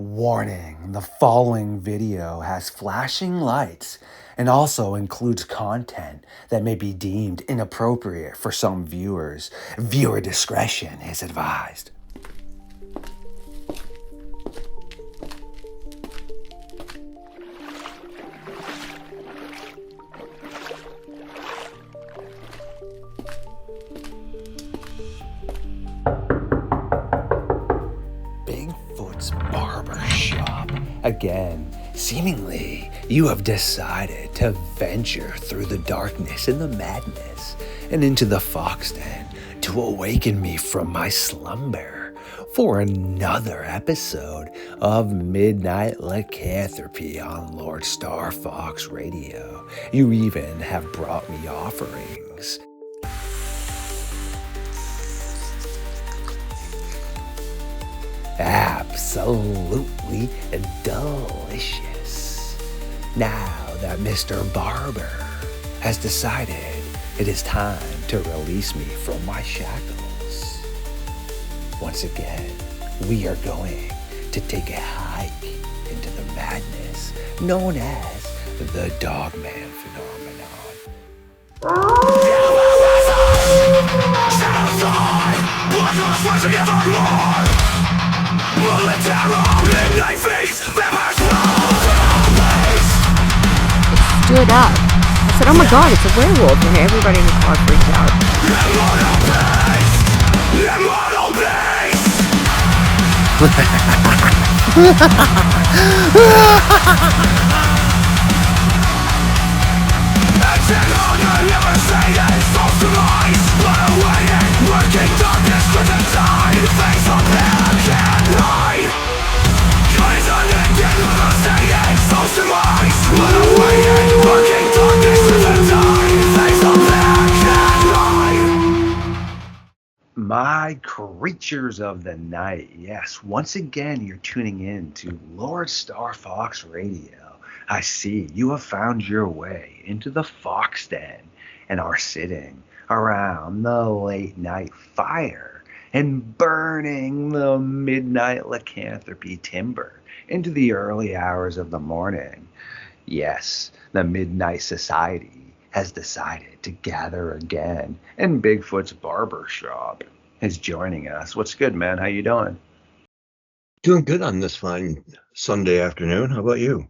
Warning, the following video has flashing lights and also includes content that may be deemed inappropriate for some viewers. Viewer discretion is advised. Bigfoot's Barber Shop. Again, seemingly, you have decided to venture through the darkness and the madness and into the fox den to awaken me from my slumber for another episode of Midnight Lycanthropy on LordeStarfox Radio. You even have brought me offerings. Absolutely delicious. Now that Mr. Barber has decided it is time to release me from my shackles, once again, we are going to take a hike into the madness known as the Dogman phenomenon. Stood up. I said, oh my god, it's a werewolf, and everybody in the car freaked out. My creatures of the night, yes, once again you're tuning in to LordeStarfox Radio. I see you have found your way into the fox den and are sitting around the late night fire and burning the midnight lycanthropy timber into the early hours of the morning. Yes, the Midnight Society has decided to gather again, and Bigfoot's Barber Shop is joining us. What's good, man? How you doing? Doing good on this fine Sunday afternoon. How about you?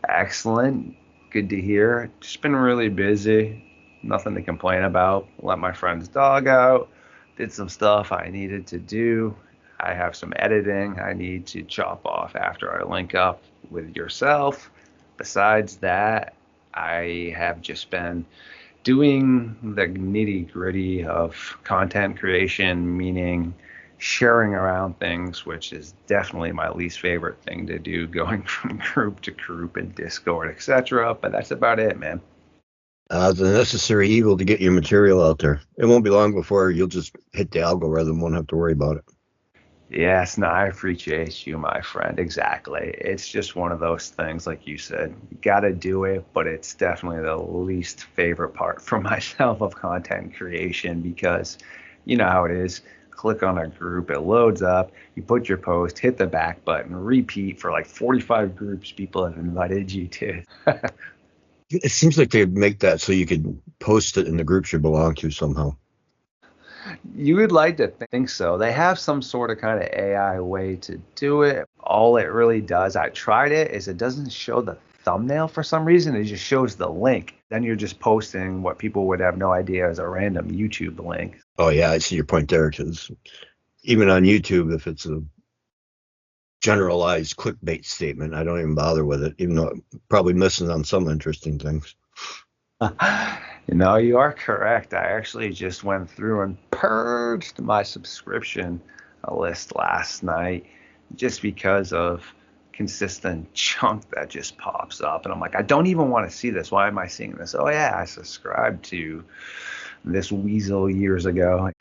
Excellent. Good to hear. Just been really busy. Nothing to complain about. Let my friend's dog out. Did some stuff I needed to do. I have some editing I need to chop off after I link up with yourself. Besides that, I have just been doing the nitty-gritty of content creation, meaning sharing around things, which is definitely my least favorite thing to do, going from group to group in Discord, etc. But that's about it, man. The necessary evil to get your material out there. It won't be long before you'll just hit the algorithm, won't have to worry about it. Yes, no, I appreciate you, my friend. Exactly. It's just one of those things, like you said, you got to do it, but it's definitely the least favorite part for myself of content creation because you know how it is. Click on a group, it loads up, you put your post, hit the back button, repeat for like 45 groups people have invited you to. It seems like they'd make that so you could post it in the groups you belong to somehow. You would like to think so. They have some sort of kind of AI way to do it. All it really does, I tried it, is it doesn't show the thumbnail for some reason. It just shows the link. Then you're just posting what people would have no idea is a random YouTube link. Oh, yeah, I see your point there, because even on YouTube, if it's a generalized clickbait statement, I don't even bother with it, even though I'm probably missing on some interesting things. You know, you are correct. I actually just went through and purged my subscription list last night just because of consistent junk that just pops up. And I'm like, I don't even want to see this. Why am I seeing this? Oh, yeah, I subscribed to this weasel years ago.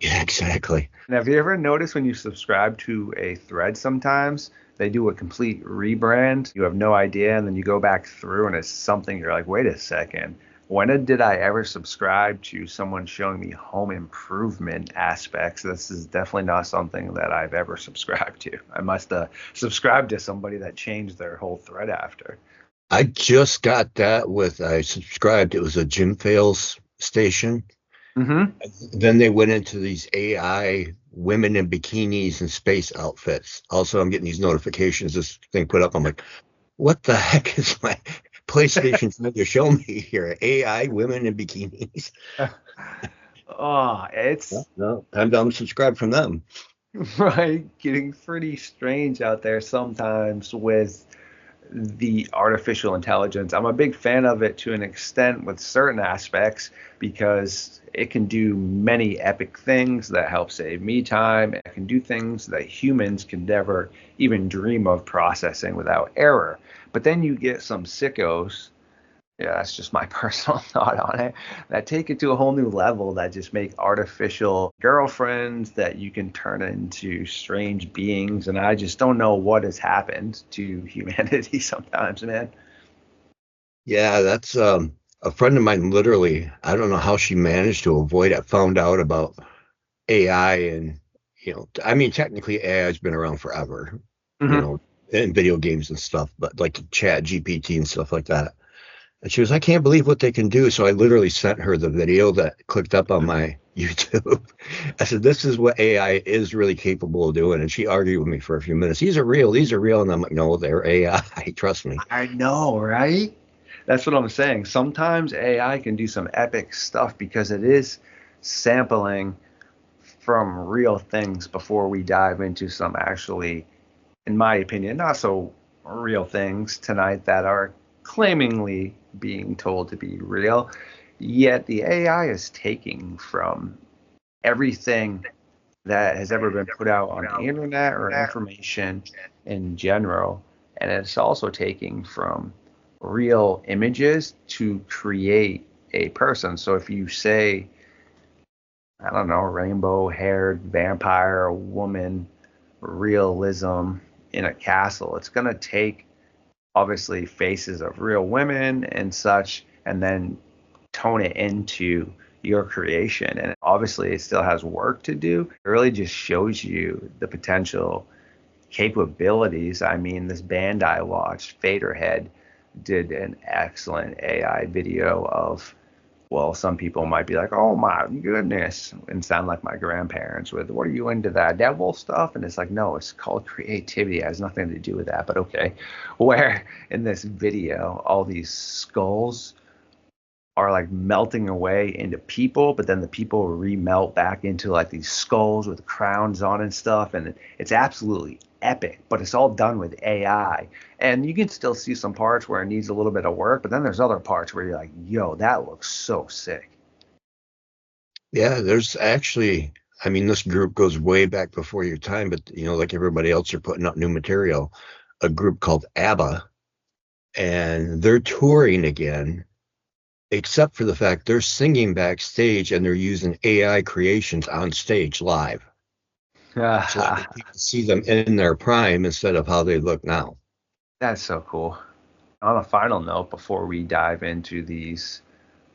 Yeah, exactly. And have you ever noticed when you subscribe to a thread sometimes, they do a complete rebrand? You have no idea, and then you go back through and it's something you're like, wait a second. When did I ever subscribe to someone showing me home improvement aspects? This is definitely not something that I've ever subscribed to. I must have subscribed to somebody that changed their whole thread after. I just got that I subscribed. It was a Jim Fails station. Mm-hmm. Then they went into these AI women in bikinis and space outfits. Also, I'm getting these notifications. This thing put up. I'm like, what the heck is my PlayStation trying to show me here? AI women in bikinis. Oh, Well, it's no, time to unsubscribe from them. right, getting pretty strange out there sometimes with the artificial intelligence. I'm a big fan of it to an extent with certain aspects because it can do many epic things that help save me time. It can do things that humans can never even dream of processing without error. But then you get some sickos, yeah, that's just my personal thought on it, that take it to a whole new level that just make artificial girlfriends that you can turn into strange beings. And I just don't know what has happened to humanity sometimes, man. Yeah, that's a friend of mine. Literally, I don't know how she managed to avoid it. Found out about AI, and I mean, technically AI has been around forever, you Hmm. know, in video games and stuff, but like Chat GPT and stuff like that. And she was, I can't believe what they can do. So I literally sent her the video that clicked up on my YouTube. I said, this is what AI is really capable of doing. And she argued with me for a few minutes. These are real. These are real. And I'm like, no, they're AI. Trust me. I know, right? That's what I'm saying. Sometimes AI can do some epic stuff because it is sampling from real things before we dive into some actually, in my opinion, not so real things tonight that are claimingly being told to be real. Yet the AI is taking from everything that has ever been put out on the internet or information in general. And it's also taking from real images to create a person. So if you say, I don't know, rainbow haired vampire woman realism in a castle, it's going to take obviously faces of real women and such, and then tone it into your creation. And obviously, it still has work to do. It really just shows you the potential capabilities. I mean, this band I watched, Faderhead, did an excellent AI video of, well, some people might be like, oh my goodness, and sound like my grandparents with, what are you into that devil stuff? And it's like, no, it's called creativity. It has nothing to do with that, but okay. Where in this video, all these skulls are like melting away into people, but then the people remelt back into like these skulls with crowns on and stuff. And it's absolutely epic, but it's all done with AI. And you can still see some parts where it needs a little bit of work, but then there's other parts where you're like, yo, that looks so sick. Yeah, there's actually, I mean, this group goes way back before your time, but, like everybody else, are putting out new material. A group called ABBA, and they're touring again, except for the fact they're singing backstage and they're using AI creations on stage live. So that way people see them in their prime instead of how they look now. That's so cool. On a final note, before we dive into these,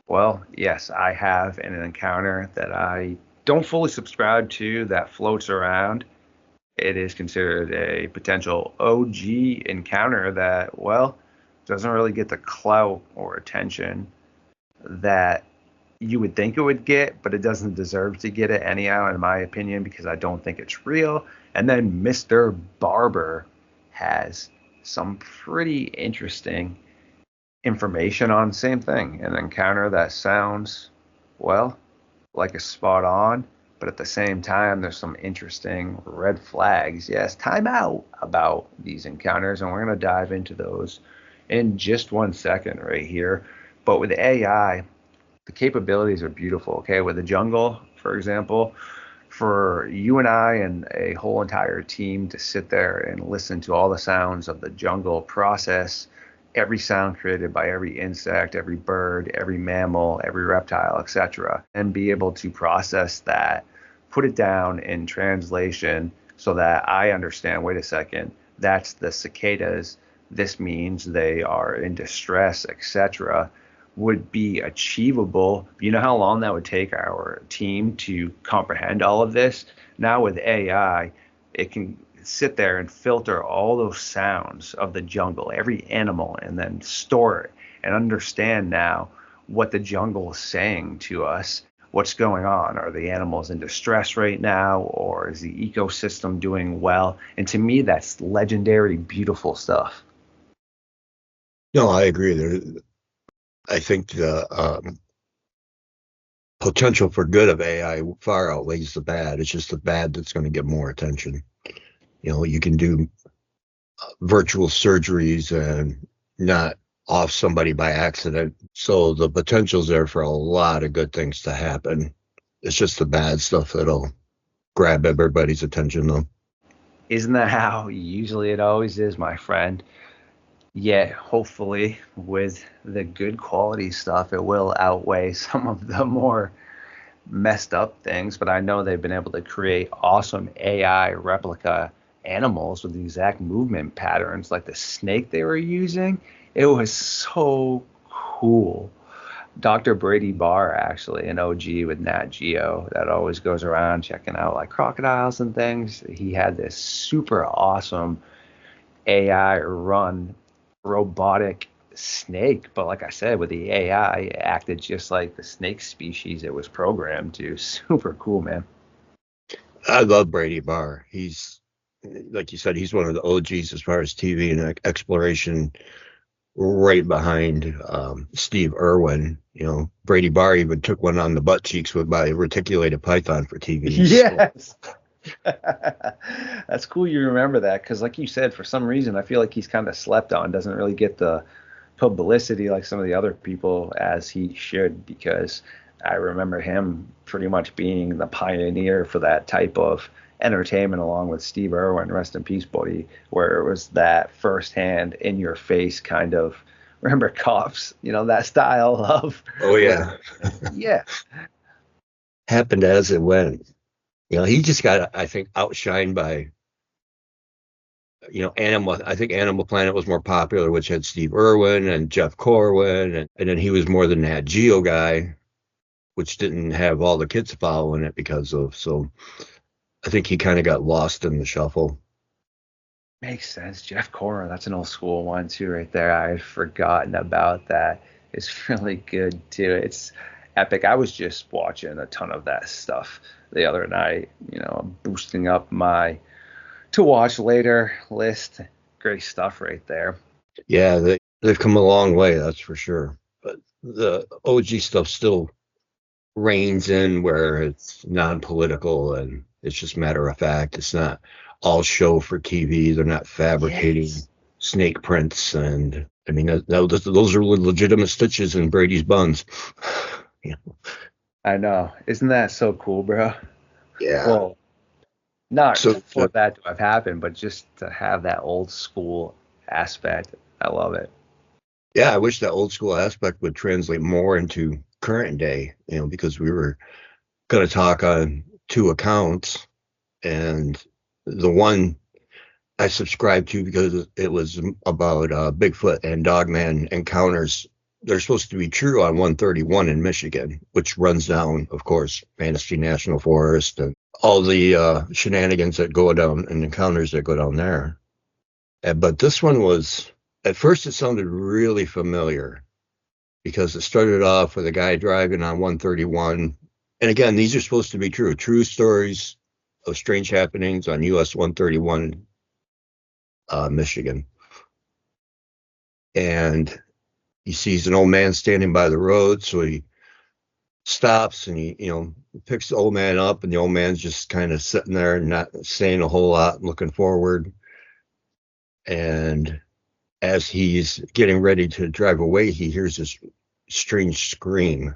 well, yes, I have an encounter that I don't fully subscribe to that floats around. It is considered a potential OG encounter that, well, doesn't really get the clout or attention that you would think it would get, but it doesn't deserve to get it anyhow, in my opinion, because I don't think it's real. And then Mr. Barber has some pretty interesting information on the same thing. An encounter that sounds, well, like a spot on, but at the same time, there's some interesting red flags. Yes, time out about these encounters, and we're going to dive into those in just 1 second right here. But with AI, the capabilities are beautiful. Okay, with the jungle, for example, for you and I and a whole entire team to sit there and listen to all the sounds of the jungle, process every sound created by every insect, every bird, every mammal, every reptile, etc., and be able to process that, put it down in translation so that I understand, wait a second, that's the cicadas. This means they are in distress, etc. would be achievable. You know how long that would take our team to comprehend all of this? Now with AI, it can sit there and filter all those sounds of the jungle, every animal, and then store it and understand now what the jungle is saying to us. What's going on? Are the animals in distress right now, or is the ecosystem doing well? And to me, that's legendary, beautiful stuff. No, I agree. I think the potential for good of AI far outweighs the bad. It's just the bad that's going to get more attention. You can do virtual surgeries and not off somebody by accident. So the potential's there for a lot of good things to happen. It's just the bad stuff that'll grab everybody's attention, though. Isn't that how usually it always is, my friend? Yet, hopefully, with the good quality stuff, it will outweigh some of the more messed up things. But I know they've been able to create awesome AI replica animals with the exact movement patterns, like the snake they were using. It was so cool. Dr. Brady Barr, actually, an OG with Nat Geo that always goes around checking out like crocodiles and things. He had this super awesome AI run robotic snake, but like I said, with the AI, it acted just like the snake species it was programmed to. Super cool, man. I love Brady Barr. He's, like you said, he's one of the OGs as far as TV and exploration, right behind Steve Irwin. Brady Barr even took one on the butt cheeks with my reticulated python for TV. Yes. That's cool you remember that, because like you said, for some reason I feel like he's kind of slept on, doesn't really get the publicity like some of the other people as he should, because I remember him pretty much being the pioneer for that type of entertainment along with Steve Irwin, rest in peace, buddy, where it was that firsthand in your face kind of, remember Cops, that style of, oh yeah. Yeah. Happened as it went. He just got, I think, outshined by, Animal. I think Animal Planet was more popular, which had Steve Irwin and Jeff Corwin, and then he was more the Nat Geo guy, which didn't have all the kids following it because of. So I think he kind of got lost in the shuffle. Makes sense. Jeff Corwin, that's an old school one too, right there. I had forgotten about that. It's really good too. It's epic. I was just watching a ton of that stuff the other night, boosting up my to watch later list. Great stuff right there. Yeah, they've come a long way, that's for sure. But the OG stuff still reigns in where it's non-political and it's just matter of fact. It's not all show for TV. They're not fabricating snake prints. And I mean, those are legitimate stitches in Brady's buns. I know. Isn't that so cool, bro? Yeah. Well, not for that to have happened, but just to have that old school aspect. I love it. Yeah, I wish that old school aspect would translate more into current day, because we were going to talk on two accounts, and the one I subscribed to because it was about Bigfoot and Dogman encounters. They're supposed to be true on 131 in Michigan, which runs down, of course, Manistee National Forest and all the shenanigans that go down and encounters that go down there. But this one was, at first it sounded really familiar because it started off with a guy driving on 131. And again, these are supposed to be true stories of strange happenings on US 131, Michigan. And he sees an old man standing by the road, so he stops and he picks the old man up, and the old man's just kind of sitting there and not saying a whole lot, looking forward. And as he's getting ready to drive away, he hears this strange scream,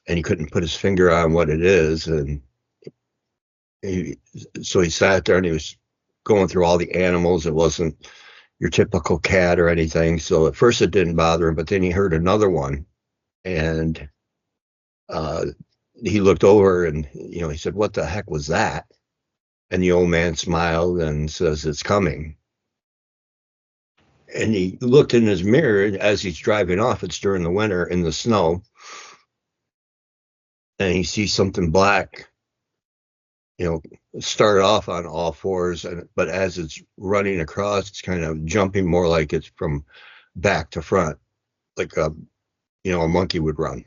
and he couldn't put his finger on what it is. And so he sat there and he was going through all the animals. It wasn't your typical cat or anything. So at first it didn't bother him, but then he heard another one, and he looked over and, he said, "What the heck was that?" And the old man smiled and says, "It's coming." And he looked in his mirror, and as he's driving off, it's during the winter in the snow, and he sees something black, start off on all fours, but as it's running across, it's kind of jumping more like it's from back to front, like a monkey would run.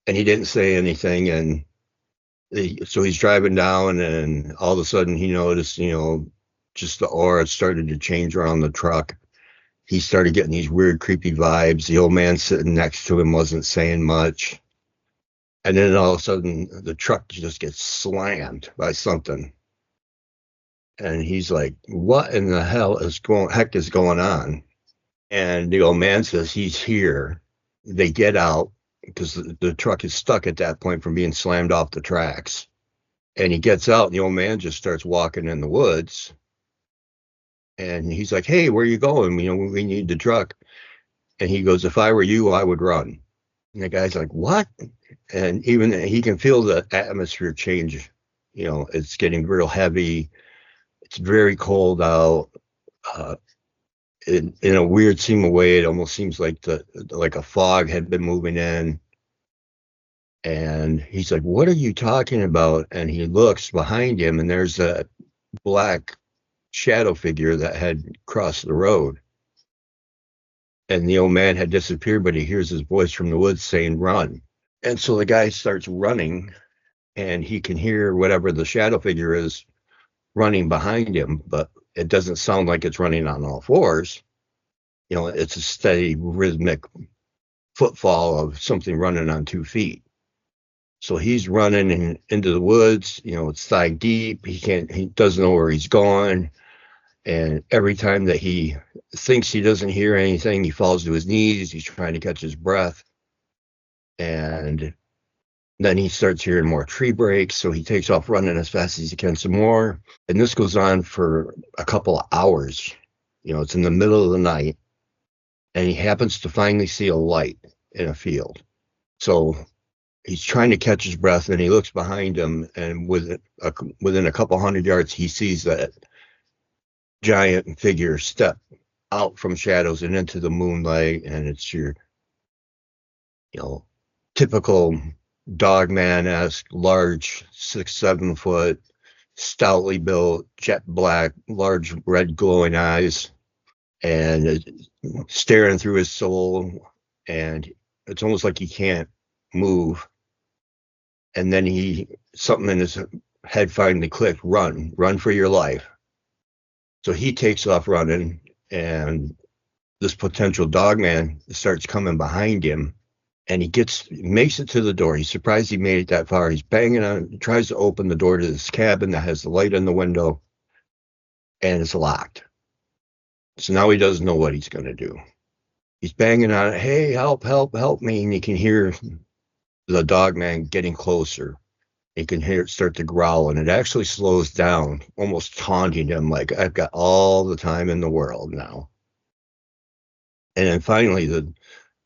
And he didn't say anything, and so he's driving down, and all of a sudden he noticed, just the aura started to change around the truck. He started getting these weird, creepy vibes. The old man sitting next to him wasn't saying much. And then all of a sudden, the truck just gets slammed by something. And he's like, what in the heck is going on? And the old man says he's here. They get out because the truck is stuck at that point from being slammed off the tracks. And he gets out, and the old man just starts walking in the woods. And he's like, hey, where are you going? We need the truck. And he goes, if I were you, I would run. And the guy's like, what? And even he can feel the atmosphere change. It's getting real heavy. It's very cold out. In a weird seem of way, it almost seems like a fog had been moving in. And he's like, what are you talking about? And he looks behind him, and there's a black shadow figure that had crossed the road. And the old man had disappeared, but he hears his voice from the woods saying, run. And so the guy starts running, and he can hear whatever the shadow figure is running behind him, but it doesn't sound like it's running on all fours. It's a steady, rhythmic footfall of something running on 2 feet. So he's running into the woods, it's thigh deep. He doesn't know where he's going. And every time that he thinks he doesn't hear anything, he falls to his knees. He's trying to catch his breath. And then he starts hearing more tree breaks. So he takes off running as fast as he can some more. And this goes on for a couple of hours. It's in the middle of the night. And he happens to finally see a light in a field. So he's trying to catch his breath, and he looks behind him. And within a couple hundred yards, he sees that giant figure step out from shadows and into the moonlight. And it's your, typical Dogman-esque, large, 6-7 foot, stoutly built, jet black, large red glowing eyes, and staring through his soul. And it's almost like he can't move. And then something in his head finally clicked, run for your life. So he takes off running, and this potential Dogman starts coming behind him, and he makes it to the door. He's surprised he made it that far. He's banging on, tries to open the door to this cabin that has the light in the window, and it's locked. So now he doesn't know what he's going to do. He's banging on it. Hey, help me. And you can hear the Dogman getting closer. You can hear it start to growl, and it actually slows down, almost taunting him like, I've got all the time in the world now. And then finally the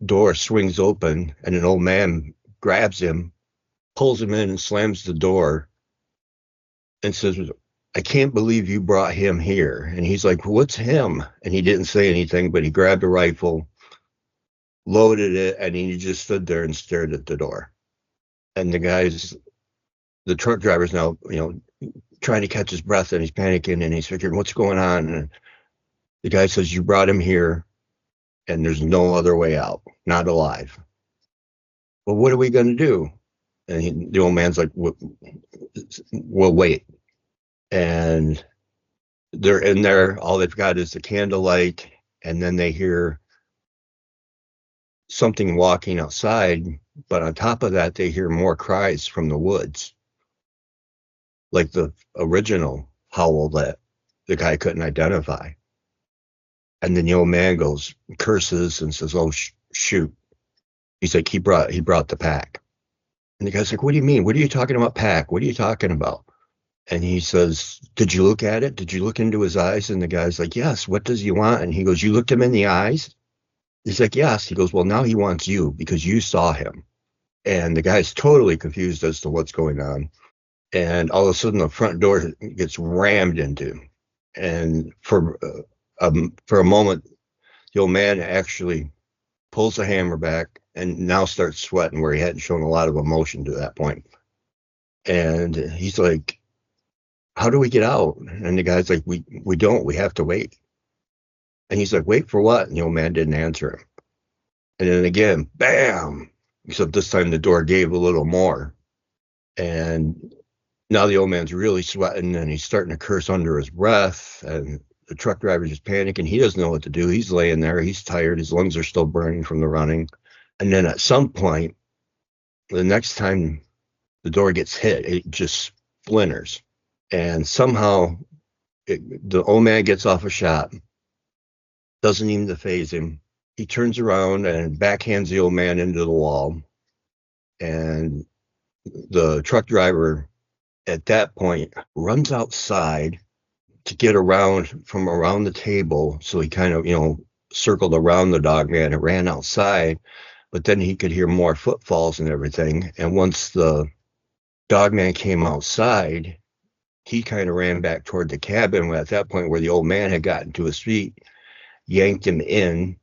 door swings open, and an old man grabs him, pulls him in, and slams the door and says, I can't believe you brought him here. And he's like, what's him? And he didn't say anything, but he grabbed a rifle, loaded it, and he just stood there and stared at the door. And the truck driver's now, trying to catch his breath, and he's panicking, and he's figuring, what's going on? And the guy says, you brought him here, and there's no other way out, not alive. Well, what are we going to do? And the old man's like, we'll wait. And they're in there. All they've got is the candlelight, and then they hear something walking outside. But on top of that, they hear more cries from the woods, like the original howl that the guy couldn't identify. And then the old man curses and says, oh, shoot. He's like, he brought the pack. And the guy's like, what do you mean? What are you talking about, pack? What are you talking about? And he says, did you look at it? Did you look into his eyes? And the guy's like, yes, what does he want? And he goes, you looked him in the eyes? He's like, yes. He goes, well, now he wants you because you saw him. And the guy's totally confused as to what's going on. And all of a sudden, the front door gets rammed into. And for a moment, the old man actually pulls the hammer back and now starts sweating where he hadn't shown a lot of emotion to that point. And he's like, how do we get out? And the guy's like, we don't, we have to wait. And he's like, wait for what? And the old man didn't answer him. And then again, bam, except this time the door gave a little more. And now the old man's really sweating and he's starting to curse under his breath. And the truck driver's just panicking. He doesn't know what to do. He's laying there. He's tired. His lungs are still burning from the running. And then at some point, the next time the door gets hit, it just splinters. And somehow the old man gets off a shot, doesn't even phase him. He turns around and backhands the old man into the wall. And the truck driver at that point runs outside to get around from around the table. So he kind of, circled around the Dogman and ran outside. But then he could hear more footfalls and everything. And once the Dogman came outside, he kind of ran back toward the cabin at that point where the old man had gotten to his feet, yanked him in,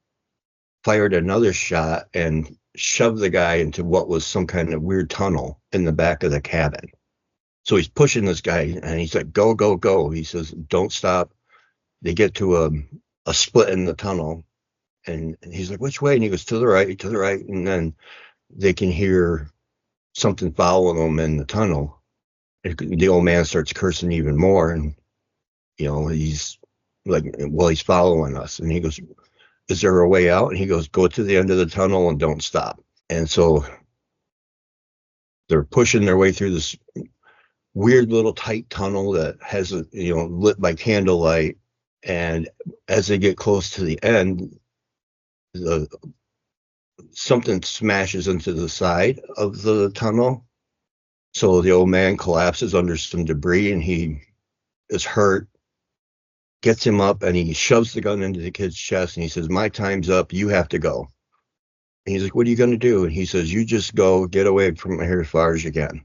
fired another shot, and shoved the guy into what was some kind of weird tunnel in the back of the cabin. So he's pushing this guy, and he's like, go, go, go. He says, don't stop. They get to a split in the tunnel, and he's like, which way? And he goes, to the right, to the right. And then they can hear something following them in the tunnel. The old man starts cursing even more, and he's like, well, he's following us. And he goes, is there a way out? And he goes, go to the end of the tunnel and don't stop. And so they're pushing their way through this weird little tight tunnel that has lit by candlelight. And as they get close to the end, something smashes into the side of the tunnel. So the old man collapses under some debris, and he is hurt, gets him up, and he shoves the gun into the kid's chest, and he says, my time's up, you have to go. And he's like, what are you going to do? And he says, you just go, get away from here as far as you can.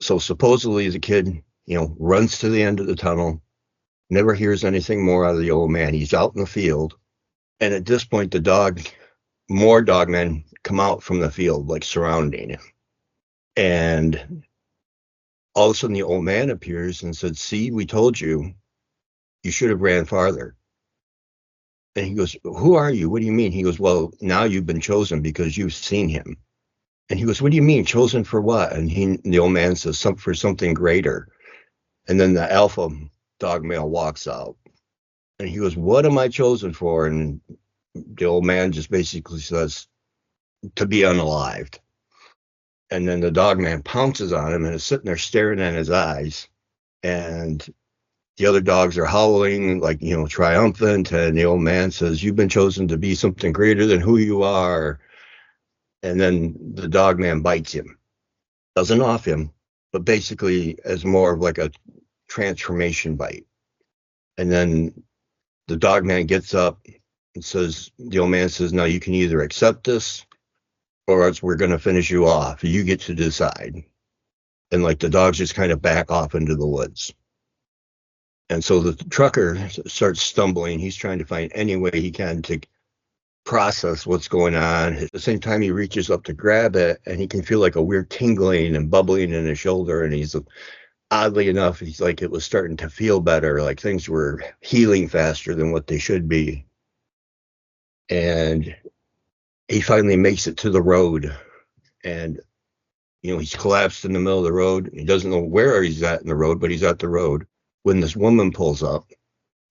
So supposedly the kid, runs to the end of the tunnel, never hears anything more out of the old man. He's out in the field. And at this point, more dogmen come out from the field, like surrounding him. And all of a sudden the old man appears and said, see, we told you, you should have ran farther. And he goes, who are you? What do you mean? He goes, well, now you've been chosen because you've seen him. And he goes, what do you mean? Chosen for what? And the old man says, for something greater. And then the alpha dog male walks out. And he goes, what am I chosen for? And the old man just basically says, to be unalived. And then the dog man pounces on him and is sitting there staring in his eyes. And the other dogs are howling, like, triumphant. And the old man says, you've been chosen to be something greater than who you are. And then the dog man bites him. Doesn't off him, but basically as more of like a transformation bite. And then the dog man gets up and says, the old man says, now you can either accept this or else we're going to finish you off. You get to decide. And like the dogs just kind of back off into the woods. And so the trucker starts stumbling. He's trying to find any way he can to process what's going on. At the same time, he reaches up to grab it, and he can feel like a weird tingling and bubbling in his shoulder. And he's, oddly enough, he's like, it was starting to feel better, like things were healing faster than what they should be. And he finally makes it to the road, and he's collapsed in the middle of the road. He doesn't know where he's at in the road, but he's at the road when this woman pulls up,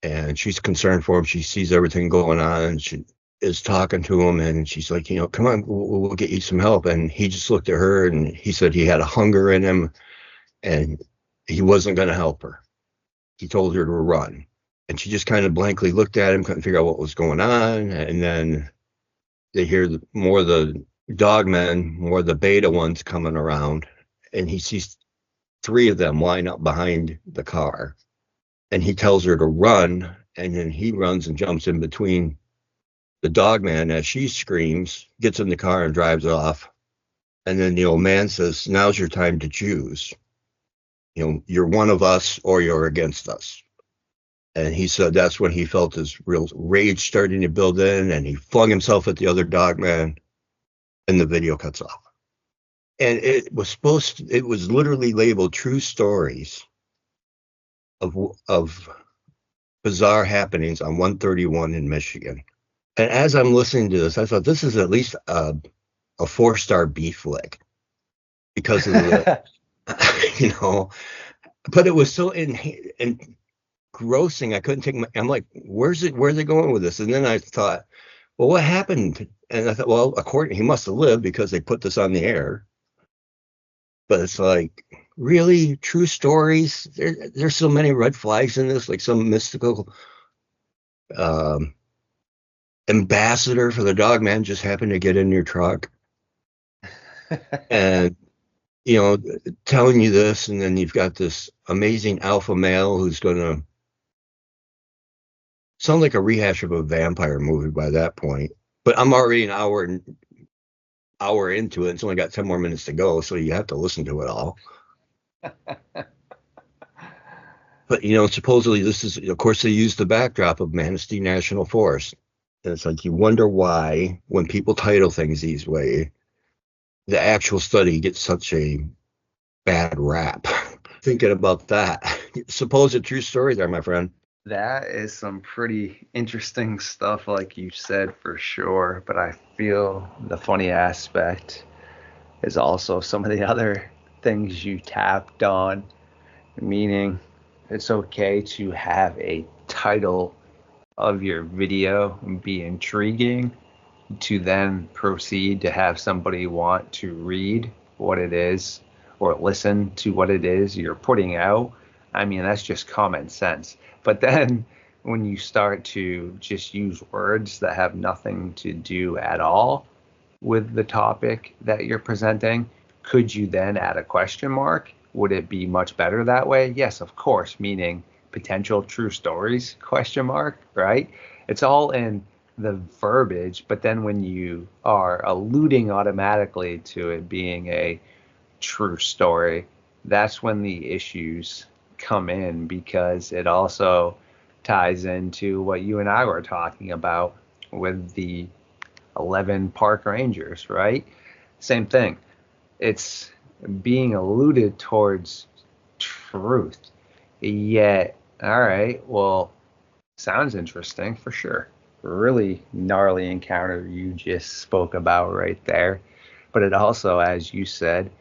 and she's concerned for him. She sees everything going on, and she is talking to him, and she's like, come on, we'll get you some help. And he just looked at her, and he said he had a hunger in him, and he wasn't going to help her. He told her to run, and she just kind of blankly looked at him, couldn't figure out what was going on. And then they hear more of the dogmen, more of the beta ones coming around, and he sees 3 of them line up behind the car, and he tells her to run, and then he runs and jumps in between the dogman as she screams, gets in the car and drives off. And then the old man says, now's your time to choose. You're one of us or you're against us. And he said that's when he felt his real rage starting to build in, and he flung himself at the other Dogman, and the video cuts off. And it was literally labeled true stories of bizarre happenings on 131 in Michigan. And as I'm listening to this, I thought this is at least a 4-star B flick because of the, but it was so engrossing. I couldn't take I'm like, where are they going with this? And then I thought, well, what happened? And I thought, well, he must have lived because they put this on the air. But it's like, really, true stories? There's so many red flags in this, like some mystical ambassador for the Dogman just happened to get in your truck and, telling you this, and then you've got this amazing alpha male who's going to sound like a rehash of a vampire movie by that point. But I'm already an hour into it. It's only got 10 more minutes to go, so you have to listen to it all. But, supposedly this is, of course, they use the backdrop of Manistee National Forest. And it's like, you wonder why, when people title things these way, the actual study gets such a bad rap. Thinking about that. Suppose a true story there, my friend. That is some pretty interesting stuff, like you said, for sure. But I feel the funny aspect is also some of the other things you tapped on, meaning it's okay to have a title of your video be intriguing, to then proceed to have somebody want to read what it is or listen to what it is you're putting out. I mean, that's just common sense. But then when you start to just use words that have nothing to do at all with the topic that you're presenting, could you then add a question mark? Would it be much better that way? Yes, of course, meaning potential true stories, question mark, right? It's all in the verbiage, but then when you are alluding automatically to it being a true story, that's when the issues come in, because it also ties into what you and I were talking about with the 11 park rangers, right? Same thing. It's being alluded towards truth. Yet, all right, well, sounds interesting for sure. Really gnarly encounter you just spoke about right there. But it also, as you said,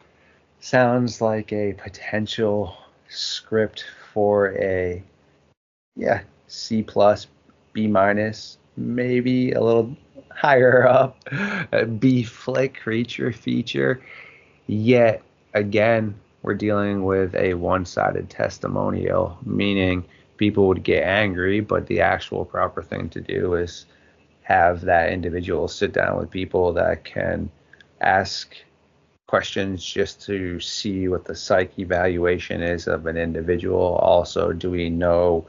sounds like a potential script for a C plus, B minus, maybe a little higher up, a B flick creature feature. Yet again, we're dealing with a one-sided testimonial, meaning people would get angry, but the actual proper thing to do is have that individual sit down with people that can ask questions just to see what the psych evaluation is of an individual. Also, do we know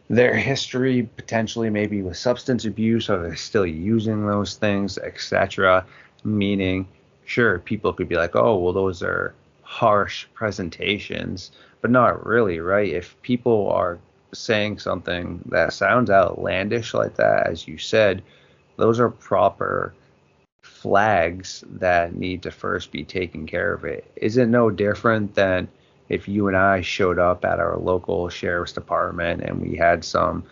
their history, potentially maybe with substance abuse? Are they still using those things, etc.? Meaning, sure, people could be like, oh, well, those are harsh presentations, but not really, right? If people are saying something that sounds outlandish like that, as you said, those are proper flags that need to first be taken care of. It isn't no different than if you and I showed up at our local sheriff's department and we had some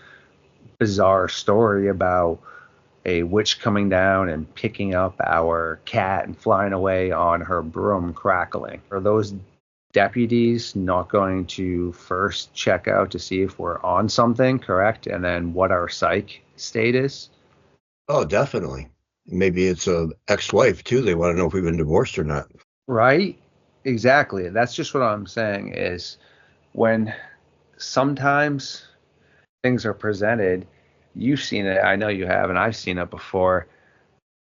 bizarre story about a witch coming down and picking up our cat and flying away on her broom crackling. Are those deputies not going to first check out to see if we're on something, correct? And then what our psych state is? Oh, definitely. Maybe it's a ex-wife too. They want to know if we've been divorced or not. Right? Exactly. That's just what I'm saying is when sometimes things are presented, you've seen it, I know you have, and I've seen it before.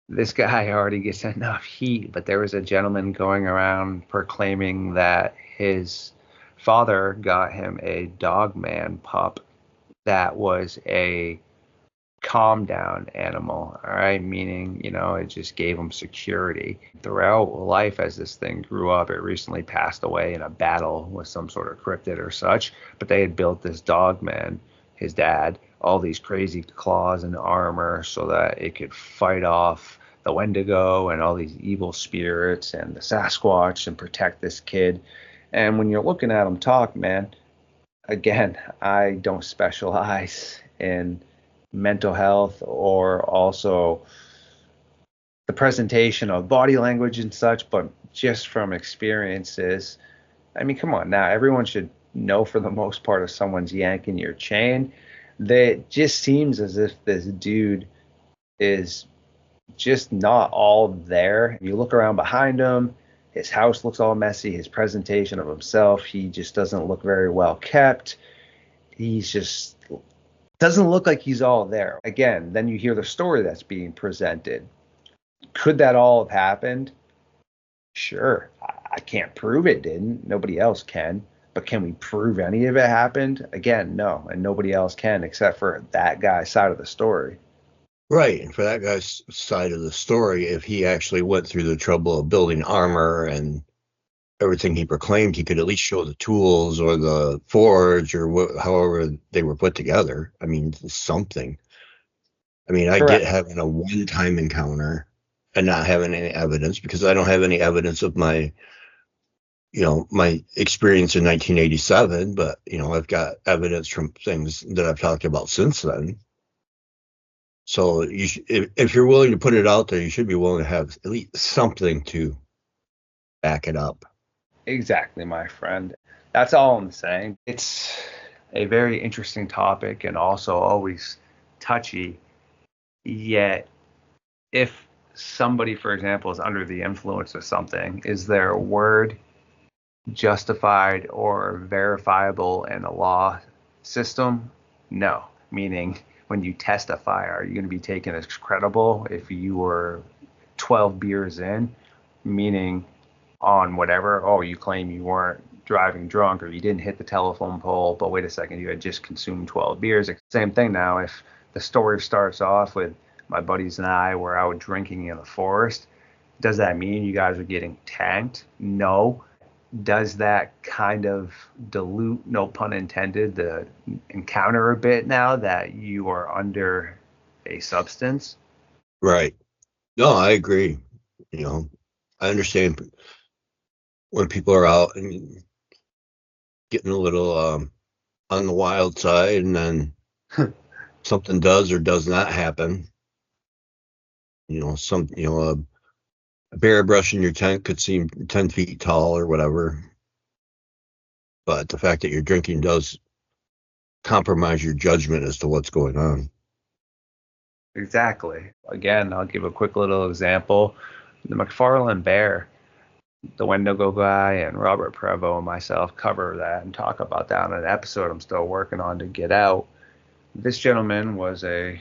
This guy already gets enough heat, but there was a gentleman going around proclaiming that his father got him a Dogman pup that was a calm down animal, all right? Meaning, it just gave him security. Throughout life, as this thing grew up, it recently passed away in a battle with some sort of cryptid or such, but they had built this Dogman, his dad, all these crazy claws and armor so that it could fight off the Wendigo and all these evil spirits and the Sasquatch and protect this kid. And when you're looking at him talk, man, again, I don't specialize in mental health or also the presentation of body language and such, but just from experiences, I mean, come on now, everyone should know for the most part if someone's yanking your chain. It just seems as if this dude is just not all there. You look around behind him, his house looks all messy, his presentation of himself, he just doesn't look very well kept. He's just doesn't look like he's all there. Again, then you hear the story that's being presented. Could that all have happened? Sure. I can't prove it didn't. Nobody else can. But can we prove any of it happened? Again, no. And nobody else can except for that guy's side of the story. Right. And for that guy's side of the story, if he actually went through the trouble of building armor and everything he proclaimed, he could at least show the tools or the forge or however they were put together. I mean, something. I mean, I Correct. get having a one-time encounter and not having any evidence because I don't have any evidence of my experience in 1987, but, I've got evidence from things that I've talked about since then. So if you're willing to put it out there, you should be willing to have at least something to back it up. Exactly, my friend. That's all I'm saying. It's a very interesting topic and also always touchy. Yet, if somebody, for example, is under the influence of something, is their word justified or verifiable in a law system? No. Meaning, when you testify, are you going to be taken as credible if you were 12 beers in? Meaning, on whatever, oh, you claim you weren't driving drunk or you didn't hit the telephone pole, but wait a second, you had just consumed 12 beers. Same thing now. If the story starts off with my buddies and I were out drinking in the forest, does that mean you guys are getting tanked? No. Does that kind of dilute, no pun intended, the encounter a bit now that you are under a substance? Right. No, I agree. I understand when people are out and getting a little on the wild side and then something does or does not happen. A bear brush in your tent could seem 10 feet tall or whatever. But the fact that you're drinking does compromise your judgment as to what's going on. Exactly. Again, I'll give a quick little example. The McFarlane Bear, the Wendigo guy, and Robert Prevost and myself cover that and talk about that in an episode I'm still working on to get out. This gentleman was a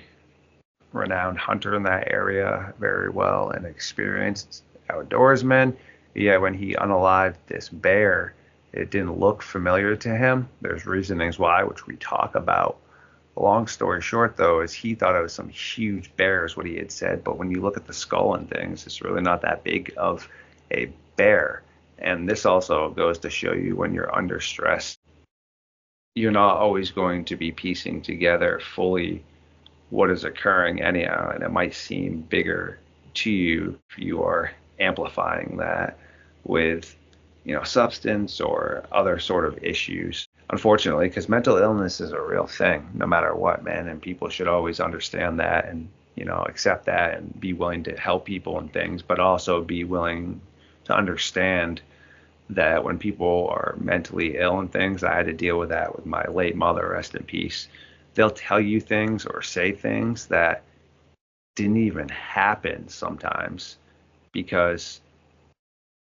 renowned hunter in that area, very well and experienced outdoorsman. Yet when he unalived this bear, it didn't look familiar to him. There's reasonings why, which we talk about. Long story short, though, is he thought it was some huge bear, is what he had said. But when you look at the skull and things, it's really not that big of a bear. And this also goes to show you when you're under stress, you're not always going to be piecing together fully what is occurring anyhow. And it might seem bigger to you if you are amplifying that with, substance or other sort of issues. Unfortunately, because mental illness is a real thing, no matter what, man. And people should always understand that and, accept that and be willing to help people and things, but also be willing to understand that when people are mentally ill and things, I had to deal with that with my late mother, rest in peace. They'll tell you things or say things that didn't even happen sometimes because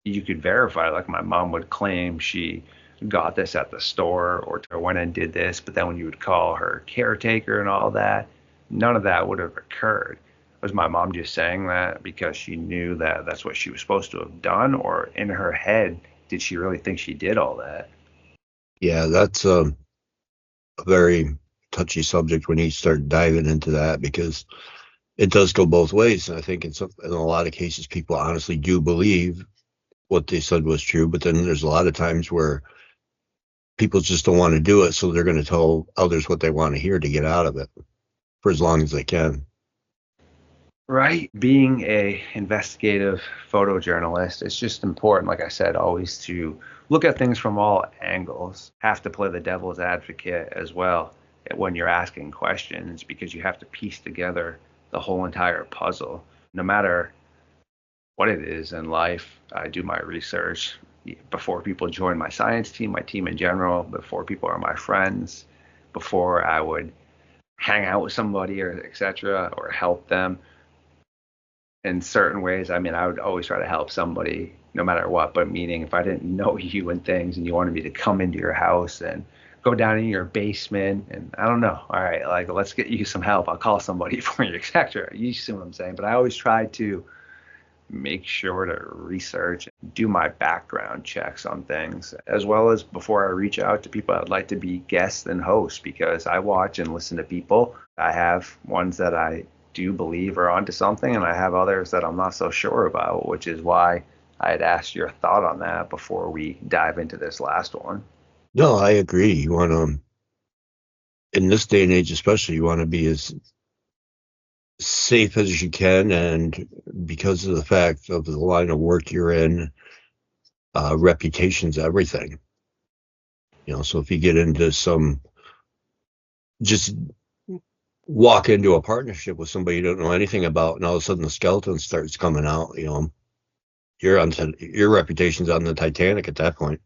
you could verify. Like my mom would claim she got this at the store or went and did this, but then when you would call her caretaker and all that, none of that would have occurred. Was my mom just saying that because she knew that that's what she was supposed to have done, or in her head did she really think she did all that? Yeah, that's a very touchy subject when you start diving into that, because it does go both ways. And I think in a lot of cases, people honestly do believe what they said was true. But then there's a lot of times where people just don't want to do it, so they're going to tell others what they want to hear to get out of it for as long as they can. Right. Being a investigative photojournalist, it's just important, like I said, always to look at things from all angles. Have to play the devil's advocate as well when you're asking questions, because you have to piece together the whole entire puzzle. No matter what it is in life, I do my research before people join my science team, my team in general, before people are my friends, before I would hang out with somebody or etc. or help them in certain ways. I mean, I would always try to help somebody no matter what, but meaning if I didn't know you and things and you wanted me to come into your house and go down in your basement and I don't know, all right, like let's get you some help, I'll call somebody for you, etc. You see what I'm saying? But I always try to make sure to research, do my background checks on things, as well as before I reach out to people I'd like to be guests and hosts, because I watch and listen to people. I have ones that I do believe are onto something, and I have others that I'm not so sure about, which is why I had asked your thought on that before we dive into this last one. No, I agree. You want to, in this day and age especially, you want to be as safe as you can, and because of the fact of the line of work you're in, reputation's everything. So if you get into just walk into a partnership with somebody you don't know anything about, and all of a sudden the skeleton starts coming out, your reputation's on the Titanic at that point.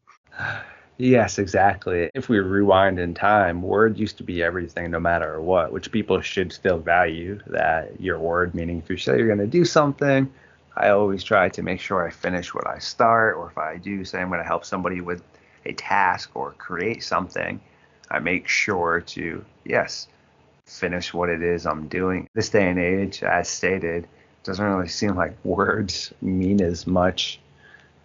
Yes, exactly. If we rewind in time, word used to be everything no matter what, which people should still value that your word, meaning if you say you're going to do something, I always try to make sure I finish what I start, or if I do say I'm going to help somebody with a task or create something, I make sure to, yes, finish what it is I'm doing. This day and age, as stated, doesn't really seem like words mean as much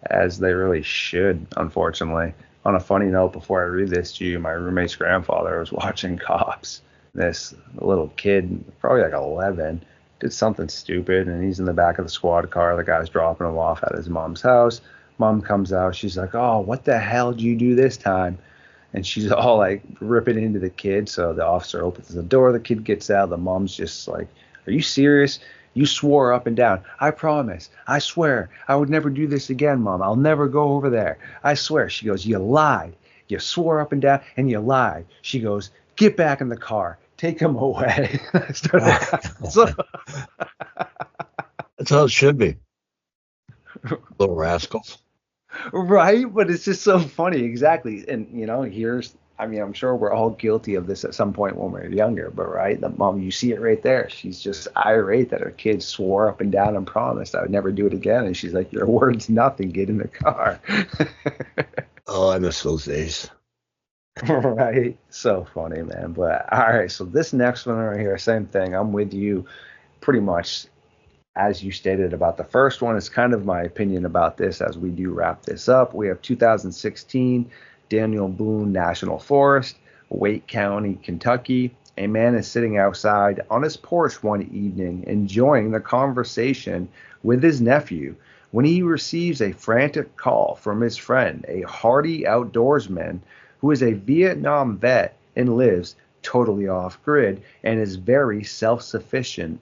as they really should, unfortunately. On a funny note, before I read this to you, my roommate's grandfather was watching Cops. This little kid, probably like 11, did something stupid, and he's in the back of the squad car. The guy's dropping him off at his mom's house. Mom comes out. She's like, "Oh, what the hell did you do this time?" And she's all like ripping into the kid. So the officer opens the door. The kid gets out. The mom's just like, "Are you serious? You swore up and down. I promise. I swear. I would never do this again, Mom. I'll never go over there. I swear." She goes, "You lied. You swore up and down and you lied." She goes, "Get back in the car. Take him away." I started That's how it should be. Little rascals. Right? But it's just so funny. Exactly. And, I'm sure we're all guilty of this at some point when we're younger, but right, the mom, you see it right there. She's just irate that her kid swore up and down and promised I would never do it again. And she's like, "Your word's nothing. Get in the car." Oh, I miss those days. Right. So funny, man. But all right. So this next one right here, same thing. I'm with you pretty much as you stated about the first one. Is kind of my opinion about this as we do wrap this up. We have 2016. Daniel Boone National Forest, Wake County, Kentucky. A man is sitting outside on his porch one evening, enjoying the conversation with his nephew, when he receives a frantic call from his friend, a hardy outdoorsman who is a Vietnam vet and lives totally off grid and is very self-sufficient.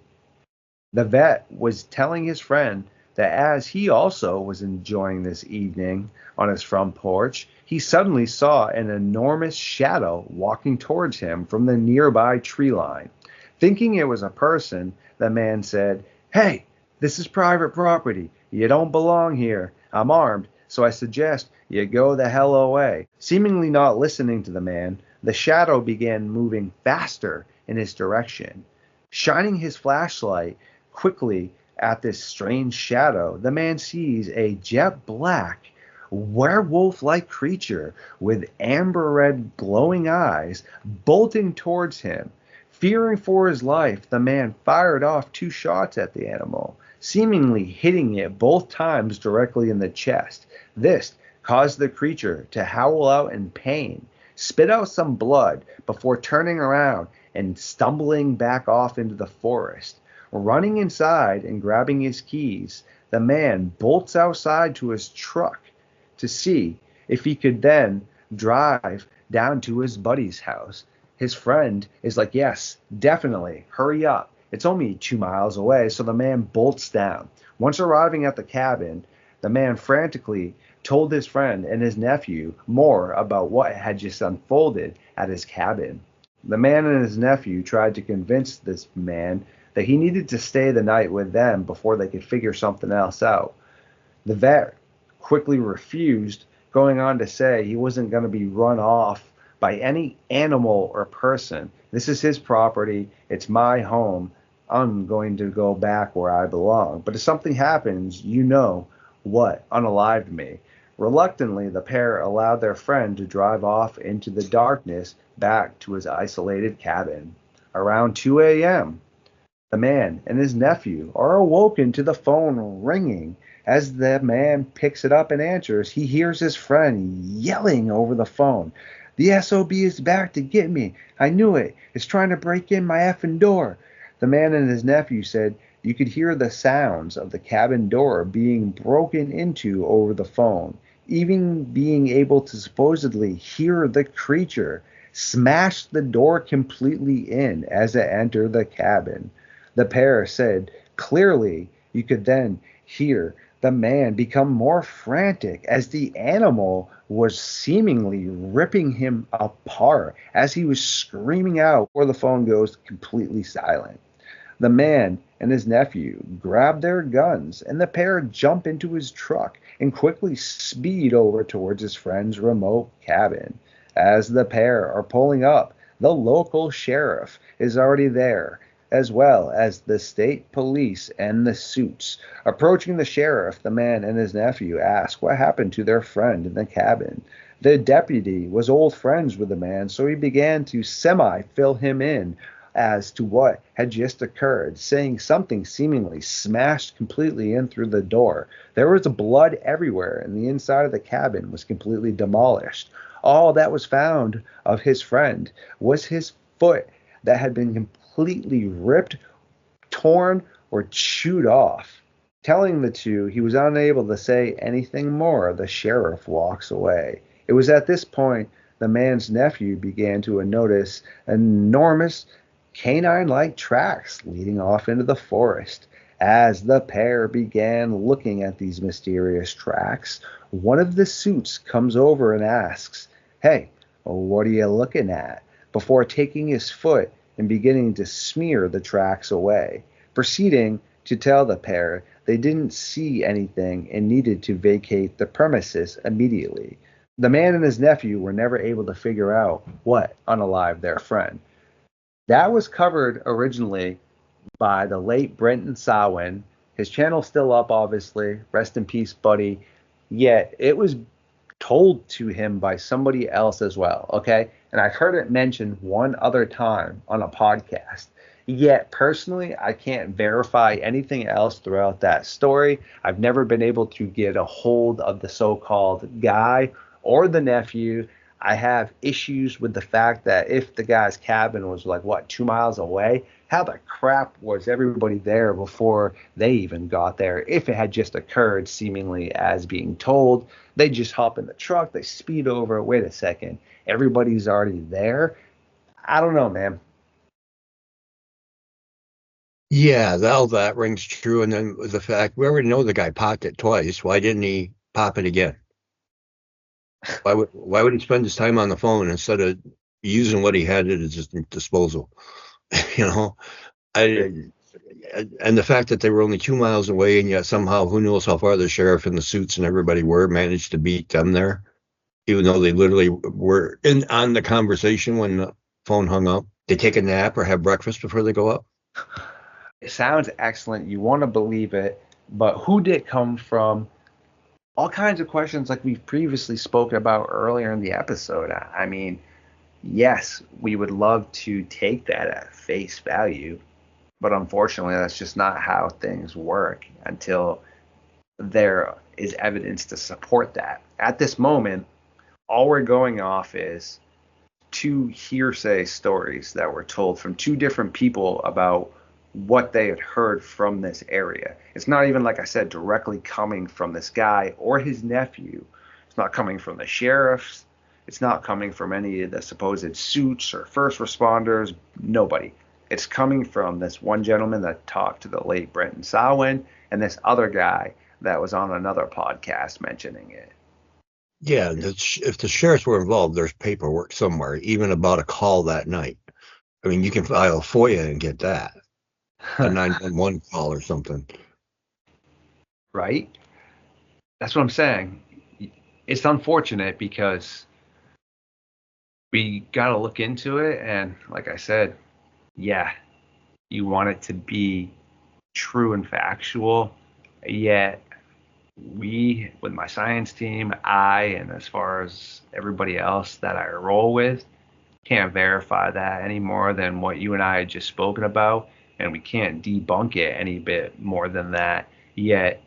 The vet was telling his friend that as he also was enjoying this evening on his front porch, he suddenly saw an enormous shadow walking towards him from the nearby tree line. Thinking it was a person, the man said, "Hey, this is private property. You don't belong here. I'm armed, so I suggest you go the hell away." Seemingly not listening to the man, the shadow began moving faster in his direction. Shining his flashlight quickly at this strange shadow, the man sees a jet black, werewolf-like creature with amber red glowing eyes bolting towards him. Fearing for his life, the man fired off 2 shots at the animal, seemingly hitting it both times directly in the chest. This caused the creature to howl out in pain. spit out some blood before turning around and stumbling back off into the forest. Running inside and grabbing his keys, the man bolts outside to his truck to see if he could then drive down to his buddy's house. His friend is like, yes, definitely, hurry up. It's only 2 miles away, so the man bolts down. Once arriving at the cabin, the man frantically told his friend and his nephew more about what had just unfolded at his cabin. The man and his nephew tried to convince this man that he needed to stay the night with them before they could figure something else out. The vet quickly refused, going on to say he wasn't going to be run off by any animal or person. This is his property. It's my home. I'm going to go back where I belong. But if something happens, you know what unalived me. Reluctantly, the pair allowed their friend to drive off into the darkness back to his isolated cabin. Around 2 a.m., the man and his nephew are awoken to the phone ringing. As the man picks it up and answers, he hears his friend yelling over the phone, "The SOB is back to get me. I knew it. It's trying to break in my effing door." The man and his nephew said you could hear the sounds of the cabin door being broken into over the phone, even being able to supposedly hear the creature smash the door completely in as it entered the cabin. The pair said clearly you could then hear the man become more frantic as the animal was seemingly ripping him apart as he was screaming out before the phone goes completely silent. The man and his nephew grab their guns, and the pair jump into his truck and quickly speed over towards his friend's remote cabin. As the pair are pulling up, the local sheriff is already there, as well as the state police and the suits. Approaching the sheriff, the man and his nephew ask what happened to their friend in the cabin. The deputy was old friends with the man, so he began to semi-fill him in as to what had just occurred, saying something seemingly smashed completely in through the door. There was blood everywhere, and the inside of the cabin was completely demolished. All that was found of his friend was his foot that had been completely ripped, torn, or chewed off. Telling the two he was unable to say anything more, the sheriff walks away. It was at this point the man's nephew began to notice enormous canine-like tracks leading off into the forest. As the pair began looking at these mysterious tracks, one of the suits comes over and asks, "Hey, what are you looking at?" before taking his foot and beginning to smear the tracks away, proceeding to tell the pair they didn't see anything and needed to vacate the premises immediately. The man and his nephew were never able to figure out what unalived their friend. That was covered originally by the late Brenton Sawin. His channel's still up, obviously. Rest in peace, buddy. Yet it was told to him by somebody else as well, okay? And I've heard it mentioned one other time on a podcast. Yet, personally, I can't verify anything else throughout that story. I've never been able to get a hold of the so-called guy or the nephew. I have issues with the fact that if the guy's cabin was like, 2 miles away, how the crap was everybody there before they even got there? If it had just occurred seemingly as being told, they just hop in the truck, they speed over, wait a second, everybody's already there. I don't know, man. Yeah, that rings true. And then the fact we already know the guy popped it twice. Why didn't he pop it again? Why would he spend his time on the phone instead of using what he had at his disposal? You know, and the fact that they were only 2 miles away, and yet somehow, who knows how far the sheriff and the suits and everybody managed to beat them there, even though they literally were on the conversation when the phone hung up. They take a nap or have breakfast before they go up. It sounds excellent. You want to believe it, but who did it come from? All kinds of questions like we've previously spoken about earlier in the episode. I mean, yes, we would love to take that at face value, but unfortunately, that's just not how things work until there is evidence to support that. At this moment, all we're going off is two hearsay stories that were told from two different people about what they had heard from this area. It's not even, like I said, directly coming from this guy or his nephew. It's not coming from the sheriffs. It's not coming from any of the supposed suits or first responders. Nobody. It's coming from this one gentleman that talked to the late Brenton Sawin and this other guy that was on another podcast mentioning it. Yeah, if the sheriffs were involved, there's paperwork somewhere, even about a call that night. I mean, you can file a FOIA and get that. A 911 call or something. Right? That's what I'm saying. It's unfortunate because we got to look into it. And like I said, yeah, you want it to be true and factual. Yet we, with my science team, and as far as everybody else that I roll with, can't verify that any more than what you and I had just spoken about. And we can't debunk it any bit more than that. Yet,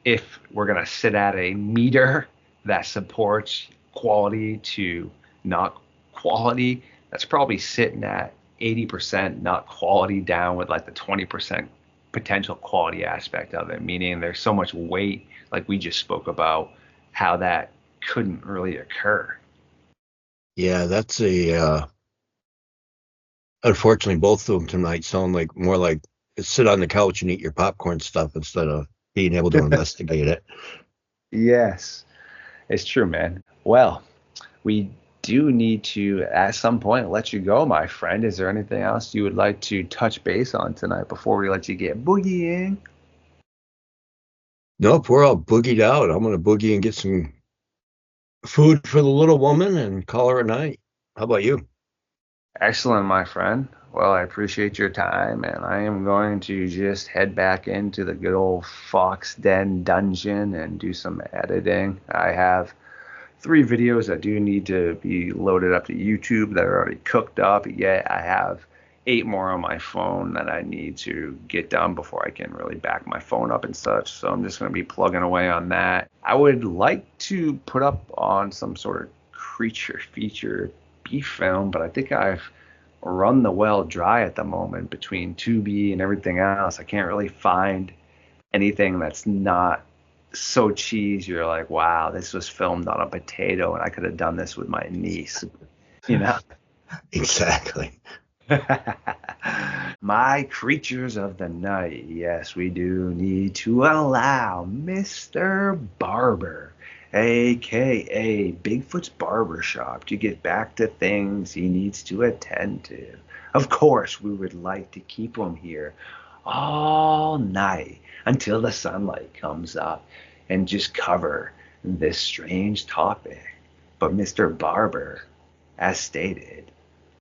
if we're going to sit at a meter that supports quality to not quality, that's probably sitting at 80% not quality down with like the 20% potential quality aspect of it, meaning there's so much weight, like we just spoke about, how that couldn't really occur. Yeah, that's unfortunately, both of them tonight sound like more like sit on the couch and eat your popcorn stuff instead of being able to investigate it. Yes, it's true, man. Well, we do need to, at some point, let you go, my friend. Is there anything else you would like to touch base on tonight before we let you get boogieing? Nope, we're all boogied out. I'm going to boogie and get some food for the little woman and call her a night. How about you? Excellent, my friend. Well, I appreciate your time, and I am going to just head back into the good old Fox Den dungeon and do some editing. I have 3 videos that do need to be loaded up to YouTube that are already cooked up, yet I have 8 more on my phone that I need to get done before I can really back my phone up and such. So I'm just going to be plugging away on that. I would like to put up on some sort of creature feature beef film, but I think I've run the well dry at the moment between Tubi and everything else. I can't really find anything that's not so cheese you're like, wow, this was filmed on a potato and I could have done this with my niece, you know. Exactly. My creatures of the night, yes, we do need to allow Mr. Barber, aka Bigfoot's Barbershop, to get back to things he needs to attend to. Of course, we would like to keep him here all night until the sunlight comes up and just cover this strange topic. But Mr. Barber, as stated,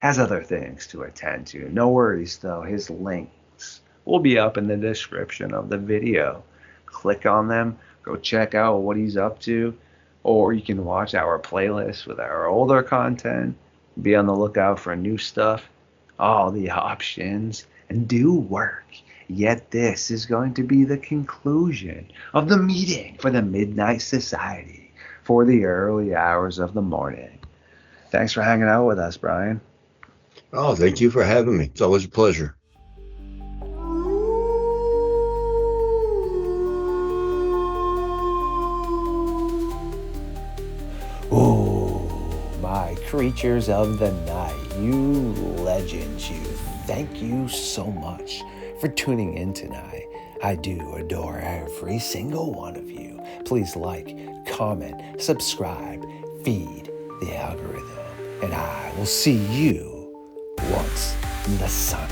has other things to attend to. No worries though, his links will be up in the description of the video. Click on them, go check out what he's up to, or you can watch our playlist with our older content, be on the lookout for new stuff, all the options, and do work. Yet this is going to be the conclusion of the meeting for the Midnight Society for the early hours of the morning. Thanks for hanging out with us, Brian. Oh, thank you for having me. It's always a pleasure. Oh, my creatures of the night, you legends, you. Thank you so much for tuning in tonight. I do adore every single one of you. Please like, comment, subscribe, feed the algorithm, and I will see you once the sun